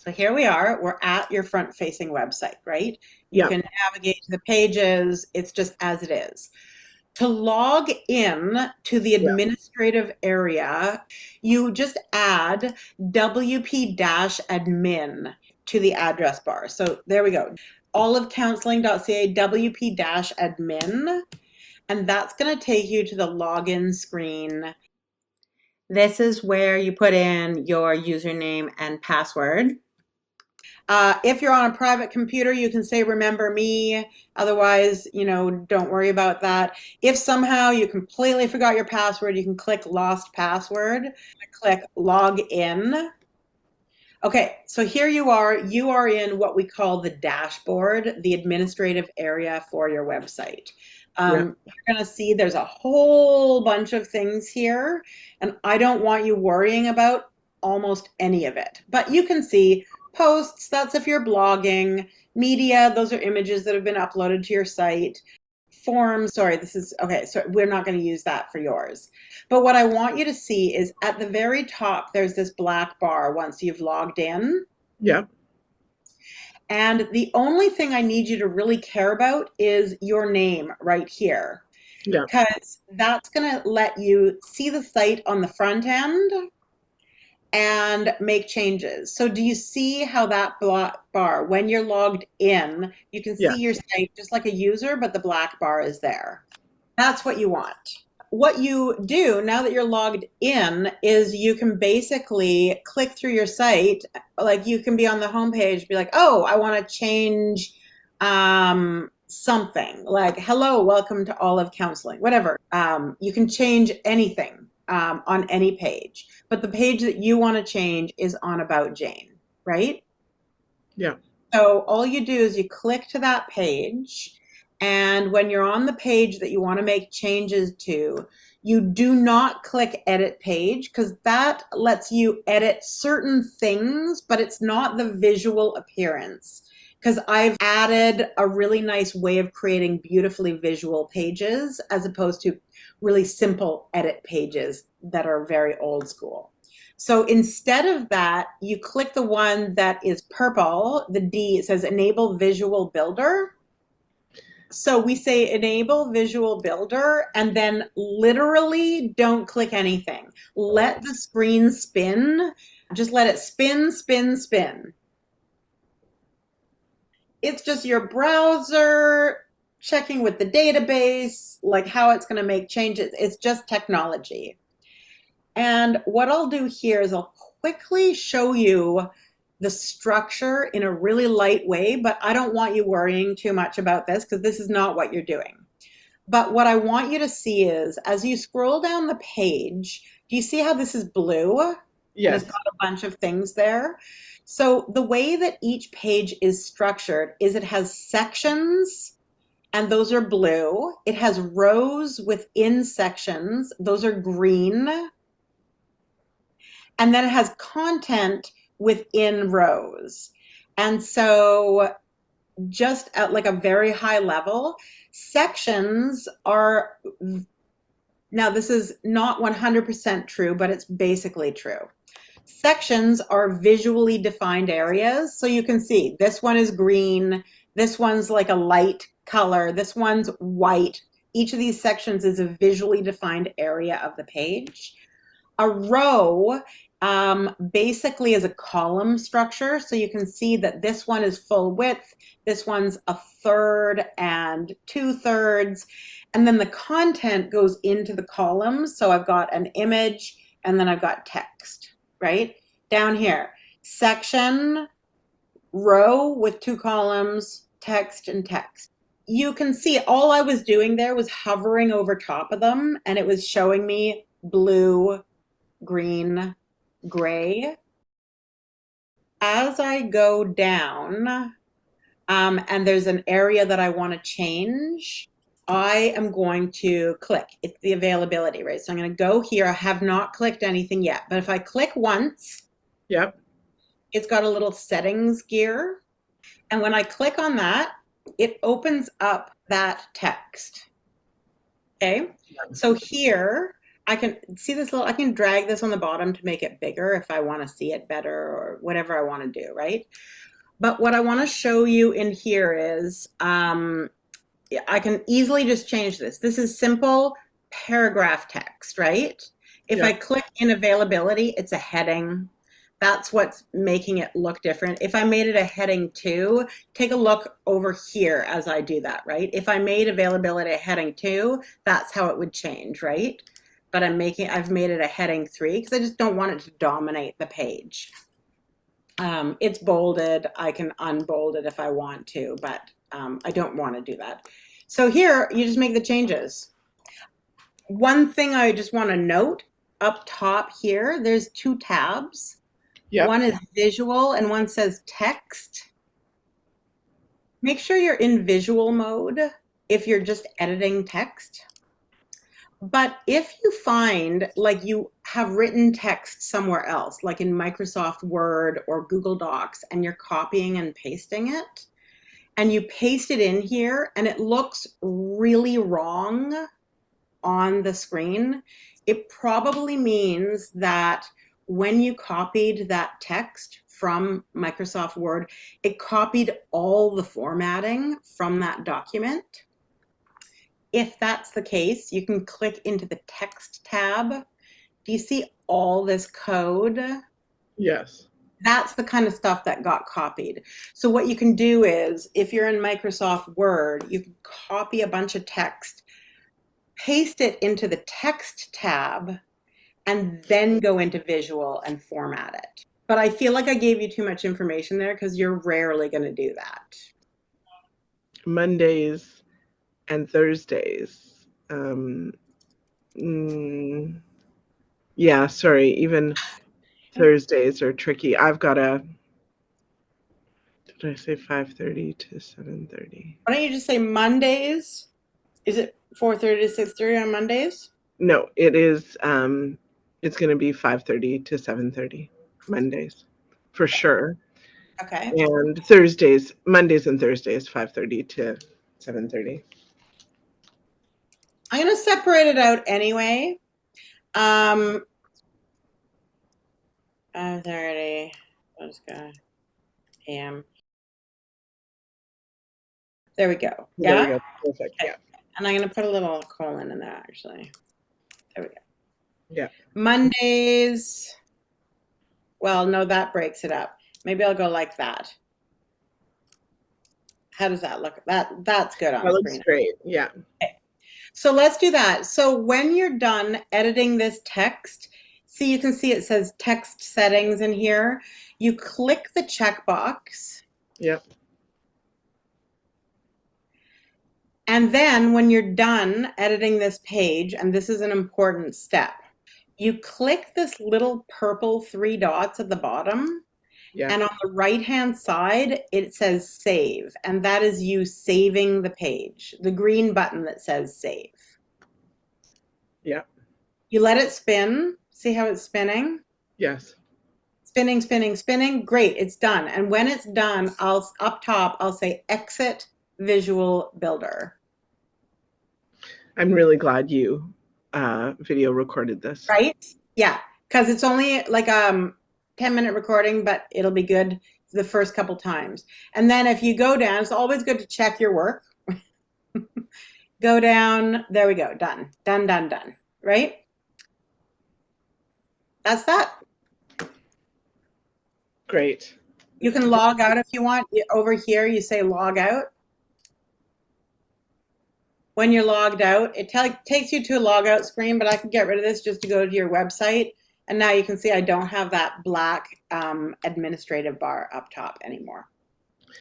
So here we are, we're at your front-facing website, right? You Yep. can navigate to the pages, it's just as it is. To log in to the Yep. administrative area, you just add WP-admin to the address bar. So there we go. Olivecounseling.ca WP-admin, and that's going to take you to the login screen. This is where you put in your username and password. If you're on a private computer, you can say, remember me. Otherwise, don't worry about that. If somehow you completely forgot your password, you can click lost password, click log in. Okay, so here you are. You are in what we call the dashboard, the administrative area for your website. Yep. You're going to see there's a whole bunch of things here, and I don't want you worrying about almost any of it. But you can see posts, that's if you're blogging, media, those are images that have been uploaded to your site. Forms, sorry, this is okay, so we're not going to use that for yours. But what I want you to see is at the very top, there's this black bar once you've logged in. Yep. And the only thing I need you to really care about is your name right here, Yep. because that's going to let you see the site on the front end and make changes. So do you see how that black bar, when you're logged in, you can see Yes. your site just like a user, but the black bar is there. That's what you want. What you do now that you're logged in is you can basically click through your site. Like you can be on the homepage, be like, oh, I want to change something like, hello, welcome to Olive Counseling, whatever. You can change anything on any page, but the page that you want to change is on About Jane, right? Yep. So all you do is you click to that page, and when you're on the page that you want to make changes to, you do not click edit page because that lets you edit certain things, but it's not the visual appearance. Because I've added a really nice way of creating beautifully visual pages as opposed to really simple edit pages that are very old school. So instead of that, you click the one that is purple, the D, it says Enable Visual Builder. So we say Enable Visual Builder and then literally don't click anything. Let the screen spin. Just let it spin, spin, spin. It's just your browser checking with the database, like how it's going to make changes. It's just technology. And what I'll do here is I'll quickly show you the structure in a really light way, but I don't want you worrying too much about this because this is not what you're doing. But what I want you to see is as you scroll down the page, do you see how this is blue? And it's Yes. got a bunch of things there. So the way that each page is structured is it has sections, and those are blue. It has rows within sections. Those are green. And then it has content within rows. And so just at like a very high level, sections are, now this is not 100% true, but it's basically true. Sections are visually defined areas. So you can see this one is green, this one's like a light color, this one's white. Each of these sections is a visually defined area of the page. A row basically is a column structure. So you can see that this one is full width, this one's a third and 2/3. And then the content goes into the columns. So I've got an image and then I've got text, right? Down here, section, row with 2 columns, text and text. You can see all I was doing there was hovering over top of them and it was showing me blue, green, gray. As I go down, and there's an area that I want to change, I am going to click. It's the availability, right? So I'm going to go here. I have not clicked anything yet, but if I click once, Yep. it's got a little settings gear. And when I click on that, it opens up that text. Okay. So here I can see this little, I can drag this on the bottom to make it bigger if I want to see it better or whatever I want to do, right? But what I want to show you in here is I can easily just change this. This is simple paragraph text, right? If I Yeah. click in availability, it's a heading. That's what's making it look different. If I made it a heading 2, take a look over here as I do that, right? If I made availability a heading 2, that's how it would change, right? But I've made it a heading 3 because I just don't want it to dominate the page. It's bolded. I can unbold it if I want to, but I don't want to do that. So here, you just make the changes. One thing I just want to note up top here, there's 2 tabs. Yep. One is visual and one says text. Make sure you're in visual mode if you're just editing text. But if you find like you have written text somewhere else, like in Microsoft Word or Google Docs, and you're copying and pasting it, and you paste it in here and it looks really wrong on the screen, it probably means that when you copied that text from Microsoft Word, it copied all the formatting from that document. If that's the case, you can click into the text tab. Do you see all this code? Yes. That's the kind of stuff that got copied. So what you can do is, if you're in Microsoft Word, you can copy a bunch of text, paste it into the text tab, and then go into visual and format it. But I feel like I gave you too much information there because you're rarely going to do that. Mondays and Thursdays. Yeah, sorry. Even Thursdays are tricky. I've got did I say 5:30 to 7:30? Why don't you just say Mondays? Is it 4:30 to 6:30 on Mondays? No, it is it's going to be 5:30 to 7:30 Mondays for sure. Okay. And Mondays and Thursdays 5:30 to 7:30. I'm going to separate it out anyway. 5:30. Let's go. AM. There we go. There we Yeah? go. Perfect. Okay. Yeah. And I'm going to put a little colon in there, actually. There we go. Yeah. Mondays. Well, no, that breaks it up. Maybe I'll go like that. How does that look? That's good on That looks screen. great. Yeah. Okay. So let's do that. So when you're done editing this text, see, you can see it says text settings in here. You click the checkbox. Yep. And then when you're done editing this page, and this is an important step, you click this little purple 3 dots at the bottom. Yeah. And on the right-hand side, it says save. And that is you saving the page, the green button that says save. Yeah. You let it spin. See how it's spinning? Yes. Spinning, spinning, spinning. Great, it's done. And when it's done, up top, I'll say exit Visual Builder. I'm really glad you video recorded this. Right? Yeah, because it's only like 10-minute recording, but it'll be good the first couple times. And then if you go down, it's always good to check your work. Go down, there we go, done, done, done, done, right? That's that. Great. You can log out if you want. Over here, you say log out. When you're logged out, it takes you to a log out screen, but I can get rid of this just to go to your website. And now you can see I don't have that black administrative bar up top anymore.